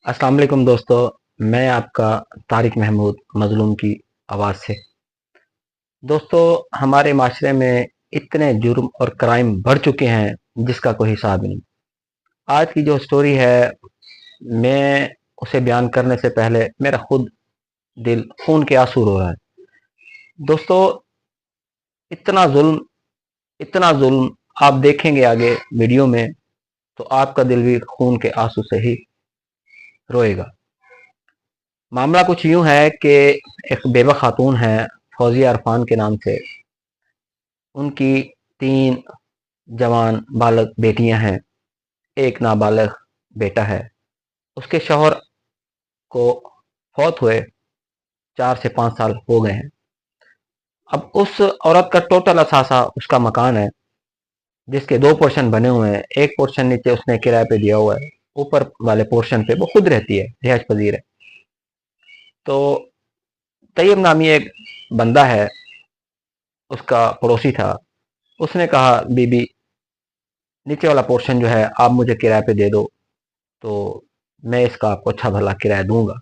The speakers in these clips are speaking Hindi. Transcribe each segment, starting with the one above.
अस्सलाम वालेकुम दोस्तों। मैं आपका तारिक महमूद मजलूम की आवाज़ से। दोस्तों, हमारे माशरे में इतने जुर्म और क्राइम बढ़ चुके हैं जिसका कोई हिसाब नहीं। आज की जो स्टोरी है, मैं उसे बयान करने से पहले मेरा खुद दिल खून के आंसू रो रहा है। दोस्तों, इतना जुल्म, इतना जुल्म आप देखेंगे आगे वीडियो में तो आपका दिल भी खून के आंसू से ही रोएगा। मामला कुछ यूं है कि एक बेवा खातून है, फौजिया अरफान के नाम से। उनकी 3 जवान बालक बेटियां हैं, एक नाबालिग बेटा है। उसके शौहर को फौत हुए 4 से 5 साल हो गए हैं। अब उस औरत का टोटल असासा उसका मकान है, जिसके 2 पोर्शन बने हुए हैं। एक पोर्शन नीचे उसने किराए पे दिया हुआ है, ऊपर वाले पोर्शन पे वो खुद रहती है, रिहायश पजीर है। तो तैयब नामी एक बंदा है, उसका पड़ोसी था। उसने कहा, बीबी नीचे वाला पोर्शन जो है आप मुझे किराए पे दे दो, तो मैं इसका आपको अच्छा भला किराया दूंगा।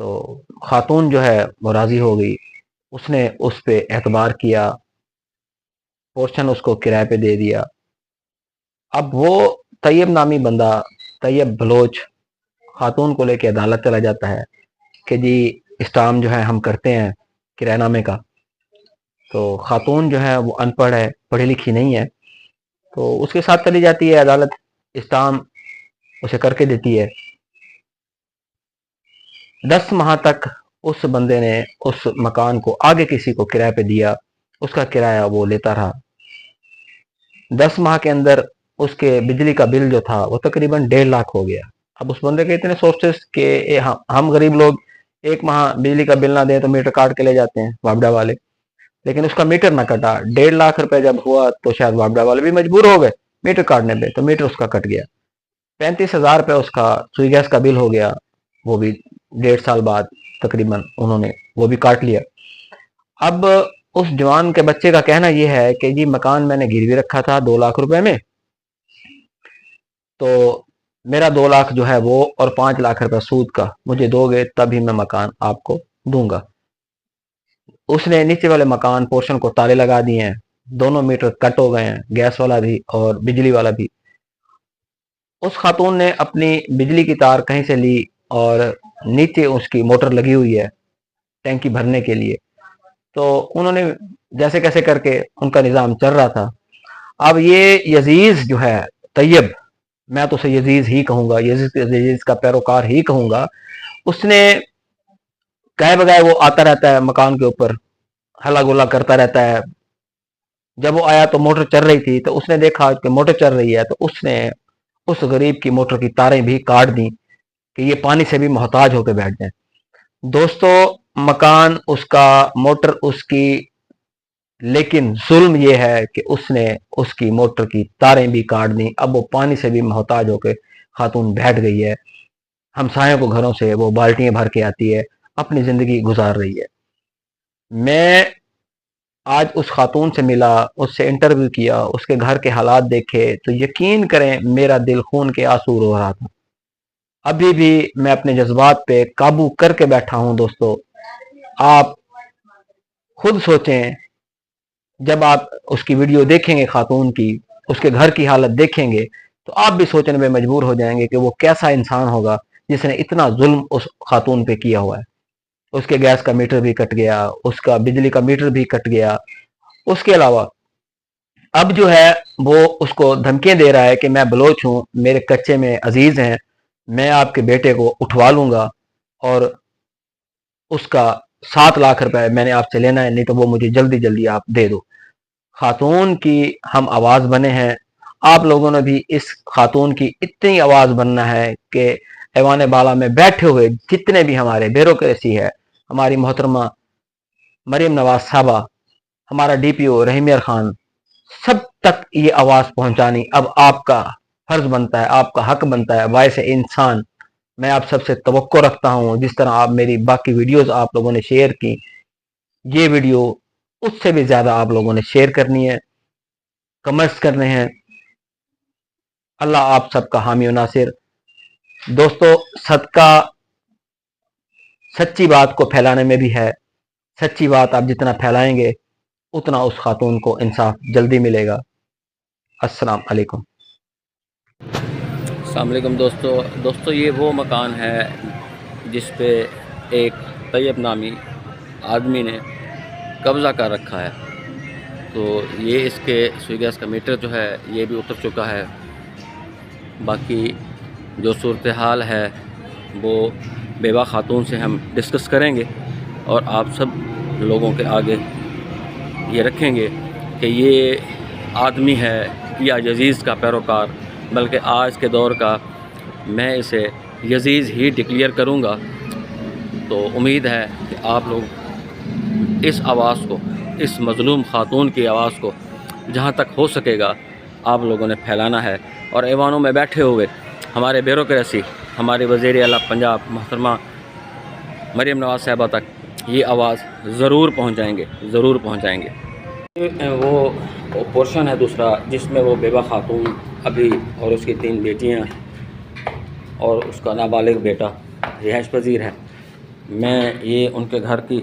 तो खातून जो है वो राजी हो गई। उसने उस पे एतबार किया, पोर्शन उसको किराए पे दे दिया। अब वो तैयब नामी बंदा, तैयब बलोच, खातून को लेके अदालत चला जाता है कि जी इस्टाम जो है हम करते हैं किरायनामे का। तो खातून जो है वो अनपढ़ है, पढ़ी लिखी नहीं है, तो उसके साथ चली जाती है अदालत। इस्टाम उसे करके देती है। 10 माह तक उस बंदे ने उस मकान को आगे किसी को किराए पे दिया, उसका किराया वो लेता रहा। 10 माह के अंदर उसके बिजली का बिल जो था वो तकरीबन 1.5 लाख हो गया। अब उस बंदे के इतने सोर्सेस के हम गरीब लोग एक माह बिजली का बिल ना दें तो मीटर काट के ले जाते हैं वापडा वाले, लेकिन उसका मीटर ना कटा। 1.5 लाख रुपए जब हुआ तो शायद वापडा वाले भी मजबूर हो गए मीटर काटने पे, तो मीटर उसका कट गया। 35,000 रुपये उसका सुई गैस का बिल हो गया, वो भी 1.5 साल बाद तकरीबन उन्होंने वो भी काट लिया। अब उस जवान के बच्चे का कहना यह है कि जी मकान मैंने गिरवी रखा था 2 लाख रुपए में, तो मेरा 2 लाख जो है वो और 5 लाख रुपए सूद का मुझे दोगे तभी मैं मकान आपको दूंगा। उसने नीचे वाले मकान पोर्शन को ताले लगा दिए हैं, दोनों मीटर कट हो गए हैं, गैस वाला भी और बिजली वाला भी। उस खातून ने अपनी बिजली की तार कहीं से ली और नीचे उसकी मोटर लगी हुई है टैंकी भरने के लिए। तो उन्होंने जैसे कैसे करके उनका निज़ाम चल रहा था। अब ये यजीज जो है, तैयब, मैं तो उसे यजीज ही कहूंगा, यजीज का पैरोकार ही कहूंगा। उसने कहे बगैर वो आता रहता है मकान के ऊपर, हला गुला करता रहता है। जब वो आया तो मोटर चल रही थी, तो उसने देखा कि मोटर चल रही है, तो उसने उस गरीब की मोटर की तारें भी काट दी कि ये पानी से भी मोहताज होकर बैठ जाए। दोस्तों, मकान उसका, मोटर उसकी, लेकिन जुल्म ये है कि उसने उसकी मोटर की तारें भी काट दी। अब वो पानी से भी मोहताज होकर खातून बैठ गई है। हमसायों को घरों से वो बाल्टियां भर के आती है, अपनी जिंदगी गुजार रही है। मैं आज उस खातून से मिला, उससे इंटरव्यू किया, उसके घर के हालात देखे, तो यकीन करें मेरा दिल खून के आंसू रो रहा था। अभी भी मैं अपने जज्बात पे काबू करके बैठा हूं। दोस्तों, आप खुद सोचें, जब आप उसकी वीडियो देखेंगे खातून की, उसके घर की हालत देखेंगे, तो आप भी सोचने में मजबूर हो जाएंगे कि वो कैसा इंसान होगा जिसने इतना जुल्म उस खातून पे किया हुआ है। उसके गैस का मीटर भी कट गया, उसका बिजली का मीटर भी कट गया। उसके अलावा अब जो है वो उसको धमकियां दे रहा है कि मैं बलोच हूं, मेरे कच्चे में अजीज हैं, मैं आपके बेटे को उठवा लूंगा और उसका 7 लाख रुपए मैंने आपसे लेना है, नहीं तो वो मुझे जल्दी जल्दी आप दे दो। खातून की हम आवाज बने हैं। आप लोगों ने भी इस खातून की इतनी आवाज बनना है कि ऐवान बाला में बैठे हुए जितने भी हमारे ब्यूरोक्रेसी है, हमारी मोहतरमा मरीम नवाज साहबा, हमारा डीपीओ रहीमियर खान, सब तक ये आवाज पहुंचानी अब आपका फर्ज बनता है, आपका हक बनता है। वाइस इंसान, मैं आप सबसे तवक्को रखता हूं, जिस तरह आप मेरी बाकी वीडियोस आप लोगों ने शेयर की, ये वीडियो उससे भी ज्यादा आप लोगों ने शेयर करनी है, कमेंट्स करने हैं। अल्लाह आप सबका हामी और नासिर। दोस्तों, सदका सच्ची बात को फैलाने में भी है। सच्ची बात आप जितना फैलाएंगे उतना उस खातून को इंसाफ जल्दी मिलेगा। अस्सलाम वालेकुम। अस्सलाम वालेकुम दोस्तों, ये वो मकान है जिस पे एक तैयब नामी आदमी ने कब्ज़ा कर रखा है। तो ये इसके स्विच गैस का मीटर जो है ये भी उतर चुका है। बाकी जो सूरत हाल है वो बेवा खातून से हम डिस्कस करेंगे और आप सब लोगों के आगे ये रखेंगे कि ये आदमी है या यजीज़ का पैरोकार, बल्कि आज के दौर का मैं इसे यजीज़ ही डिक्लेयर करूँगा। तो उम्मीद है कि आप लोग इस आवाज़ को, इस मज़लूम ख़ातून की आवाज़ को जहाँ तक हो सकेगा आप लोगों ने फैलाना है और ऐवानों में बैठे हुए हमारे ब्यूरोक्रेसी, हमारे वज़ीर आला पंजाब मोहतरमा मरीम नवाज़ साहिबा तक ये आवाज़ ज़रूर पहुँचाएँगे। वो पोर्शन है दूसरा जिसमें वो बेवा खातून अभी और उसकी 3 बेटियां और उसका नाबालिग बेटा रिहाइश पजीर है। मैं ये उनके घर की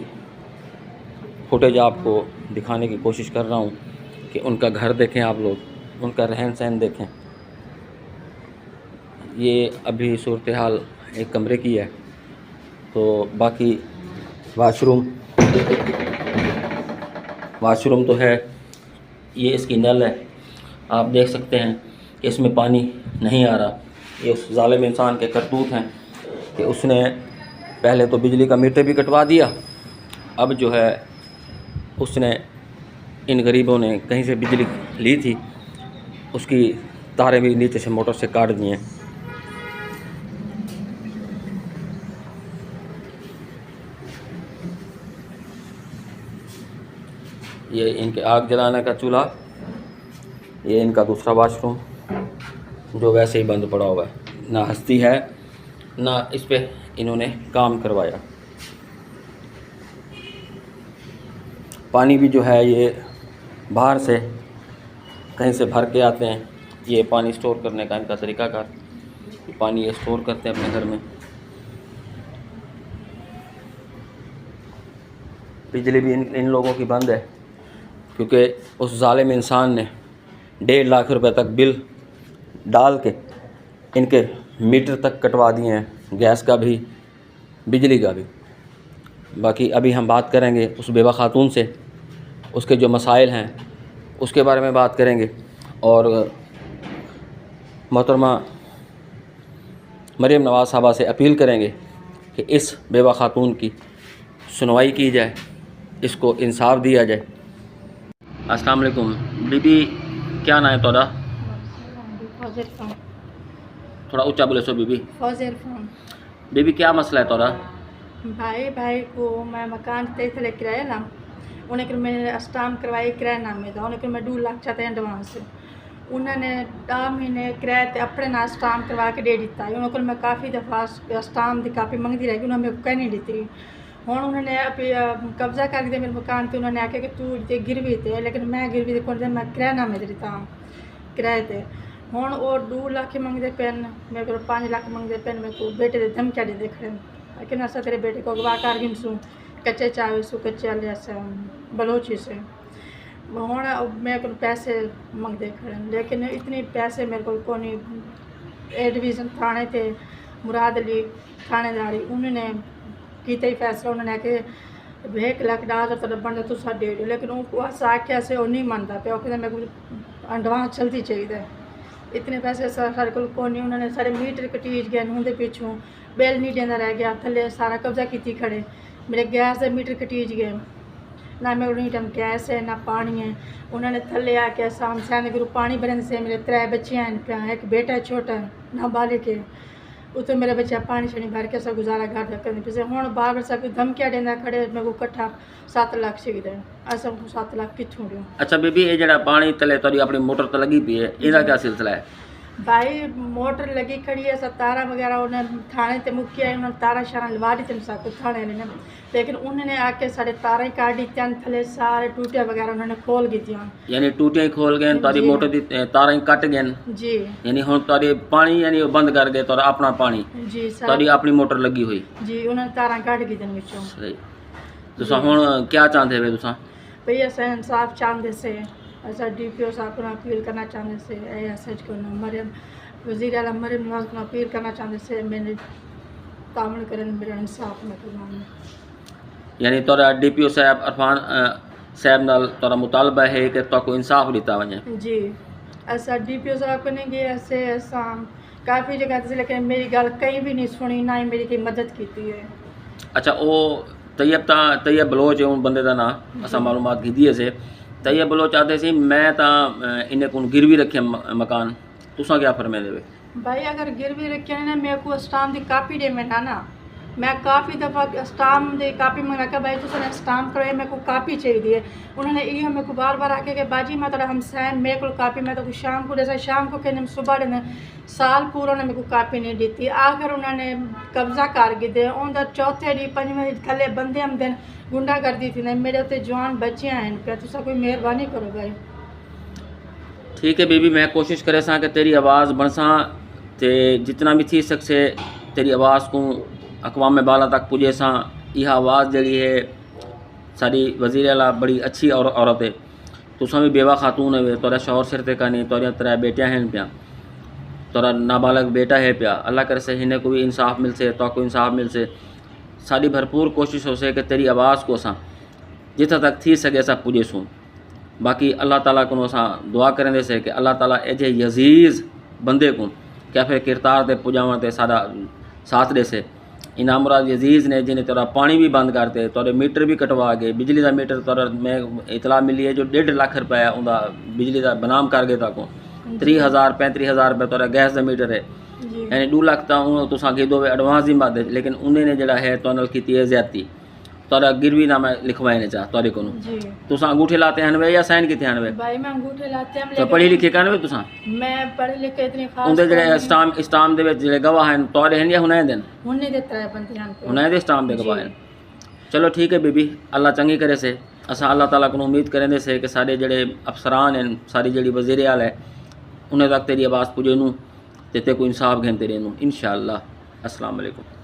फुटेज आपको दिखाने की कोशिश कर रहा हूँ कि उनका घर देखें आप लोग, उनका रहन सहन देखें। ये अभी सूरत हाल एक कमरे की है। तो बाकी वाशरूम तो है, ये इसकी नल है, आप देख सकते हैं कि इसमें पानी नहीं आ रहा। ये उस ज़ालिम इंसान के करतूत हैं कि उसने पहले तो बिजली का मीटर भी कटवा दिया, अब जो है उसने इन गरीबों ने कहीं से बिजली ली थी उसकी तारें भी नीचे से मोटर से काट दी हैं। ये इनके आग जलाने का चूल्हा, ये इनका दूसरा वाशरूम जो वैसे ही बंद पड़ा हुआ है, ना हस्ती है ना इस पे इन्होंने काम करवाया। पानी भी जो है ये बाहर से कहीं से भर के आते हैं। ये पानी स्टोर करने का इनका तरीक़ाकार, पानी ये स्टोर करते हैं अपने घर में। बिजली भी इन लोगों की बंद है क्योंकि उस ज़ालिम इंसान ने 1.5 लाख रुपए तक बिल डाल के इनके मीटर तक कटवा दिए हैं, गैस का भी बिजली का भी। बाकी अभी हम बात करेंगे उस बेवा खातून से, उसके जो मसाइल हैं उसके बारे में बात करेंगे और मोहतरमा मरीम नवाज़ साहबा से अपील करेंगे कि इस बेवा खातून की सुनवाई की जाए, इसको इंसाफ दिया जाए। अस्सलाम वालेकुम बीबी, क्या नाम है तोड़ा? थोड़ा ऊंचा बोले सो बीबी। बीबी क्या मसला है तोड़ा? भाई को मैं मकान ते थले किराया ना, उन्हें मैंने स्टाम्प करवाई किराया नामे था, उन्हें मैं 2 लाख चाहते एडवांस। उन्होंने 2 महीने किराए ते अपने नाम स्टाम्प करवा के दे दिता। उन्होंने मैं काफ़ी दफ़ा स्टाम्प की कापी मंगती रही, उन्होंने मेरे को कह नहीं दी। हूँ उन्होंने कब्जा कर दिया मेरे मकान पर। उन्होंने आख्या कि तू इतने गिरवी थे, लेकिन मैं गिरवी को मैं किराया नामे दे दिता किराए ते। हूँ वो 2 लाख मंगते पेन, मेरे को 5 लाख मंगते पेन। मेरे को बेटे दे धमकियाँ दे खड़े कि ना तेरे बेटे को अगवा कर गिनसूँ, कच्चे चावे सू कच्चे वाले से बलोची से। हूँ मेरे को पैसे मंगते खड़े, लेकिन इतने पैसे मेरे को कौन। ए डिवीज़न थाने थे मुराद अली थानेदारी, उन्होंने किया ही फैसला। उन्होंने आके 1 लाख $10 तो बनता तुसा दे दो, लेकिन अस आख्या से वो नहीं मनता पे। कहते मेरे को एडवांस जल्दी चाहिए, इतने पैसे सारे को कौन। उन्होंने सारे मीटर कटीज गए उनके पिछों, बिल नहीं देना रह गया, थले सारा कब्जा की खड़े। मेरे गैस के मीटर कटीज गए, ना मेरे को टाइम गैस है ना पानी है। उन्होंने थले आके शाम से गुरु पानी भरने से मेरे 3 बच्चे हैं, एक बेटा है छोटा नाबालिग है, उतो मेरे बच्चा पानी शानी भर के सब गुजारा घर करने पे। हूँ बार सब धमकियाँ देना खड़े, मेरे को कट्ठा 7 लाख चाहिए, अस 7 लाख कितों दूँ। अच्छा बीबी, ये जरा पानी तले तोरी अपनी मोटर तो लगी पी है, इसका क्या सिलसिला है? भाई मोटर लगी खड़ी है, सब तारा वगैरह उन्हें थाने ते मुक्की आई, उन्होंने तारा शारा लवा दी थे सब कुछ थाने ने, लेकिन उन्होंने आके साढ़े तारा ही काट दी थी, थले सारे टूटे वगैरह उन्होंने खोल दी थी। यानी टूटियां खोल गए, तारी जी। मोटर दी तारा ही कट गए जी यानी हुण तारी पानी यानी वो बंद कर गए, तारा अपना पानी जी तारी अपनी मोटर लगी हुई। जी उन्होंने तारा काट दी थी विचों। सही। तुसा हुण क्या चाहते हो तुसा? भई असां इंसाफ चाहते से, असां DPO साहब को अपील करना चाहते से, SH को मरियम वज़ीर आला मरियम नवाज़ को अपील करना चाहते से, मैंने तामल करें मेरा इंसाफ न करवाने। यानी तोरा DPO साहब अरफान साहब नाल तोरा मुतालबा है कि तो इंसाफ दिता वने? जी असां DPO साहब को नहीं गए, ऐसे असां काफ़ी जगह से, लेकिन मेरी गल कहीं भी नहीं सुनी, ना ही मेरी कोई मदद की है। अच्छा वो तैयब बलोच है उन बंदे का नाम असा मालूमात की से। तैयब बलोच आते सी मैं इन्हें को गिरवी रखे मकान, तुसा क्या फरमे देवे? भाई अगर गिरवी रखे ना मेरे को स्टाम्प की कापी दे में ना, मैं काफ़ी दफ़ा स्टाम्प की कापी मंगा के भाई तुमने स्टाम्प कराए, मेरे को कापी चाहिए। उन्होंने ये मेरे को बार बार आके कि बाजी मैं तो हमसैन मेरे को कापी, मैं तो शाम को जैसा शाम को कहने सुबह देने साल पूरा ने मेरे को कापी नहीं दी थी। आखिर उन्होंने कब्जा कर गए, उनका चौथे डी पंजवें थले बंदे हम दिन गुंडा कर दी थी ना, मेरे उत्ते जवान बच्चे हैं पे, तुसा कोई मेहरबानी करो भाई। ठीक है बीबी, मैं कोशिश करे सा कि तेरी आवाज़ बनसा ते जितना भी थी सकसे तेरी आवाज़ को अक़वाम बाला तक पुजे सा। यह आवाज़ जड़ी है सारी वज़ीर आला बड़ी अच्छी औरत है, तुसा भी बेवा खातून है, तोरा शौहर सिर ते का नहीं, तोरा त्रै बेटियां हैं पिया, तोरा नाबालग बेटा है पिया, अल्लाह करे से इन्हें को भी इंसाफ मिल से, तो को इंसाफ मिल से। सारी भरपूर कोशिश हो से कि तेरी आवाज़ को असा जितना तक थी सके असा पुजे सूँ। बाकी अल्लाह ताला को असा दुआ करें से कि अल्लाह ताला एजे यजीज़ बंदे को कैफे किरदार दे पुजावन ते सारा साथ दे से। इनाम मुराद यजीज़ ने जिन्हें तेरा पानी भी बंद करते, तोरे मीटर भी कटवा गए, बिजली का मीटर तोरा मैं इतला मिली है जो 1.5 लाख रुपया उनका बिजली का बनाम कर गए ताको 30,000 35,000 रुपये तोरा गैस का मीटर है, यानी 2 लाख तो तुसा गी दो एडवांस ही बात है, लेकिन उन्हें जड़ा है तो नल की ज्यादती तोरा गिरवी ना मैं लिखवाए ने चाह तोरे को तुसा अंगूठे लाते हैं वे या साइन किते हैं वे? भाई मैं अंगूठे लाते हैं, तो पढ़ी लिखी कहने तुसा? मैं पढ़े लिखे इतनी खास उनके जड़े स्टाम दे विच जड़े गवाह हैं तोरे हैं या हुने देन? हुने दे तरह बंदे हैं, हुने दे स्टाम दे गवाह हैं। चलो ठीक है बीबी, अल्लाह चंगी करे से। असा अल्लाह ताला को उम्मीद करें दे से कि सारे जड़े अफसरान हैं, सारी जड़ी वज़ीर आला है, उन्हें तक तेरी आवाज़ पुजे नूं ते को इंसाफ घेनते रहनूं इंशाअल्लाह। अस्सलाम वालेकुम।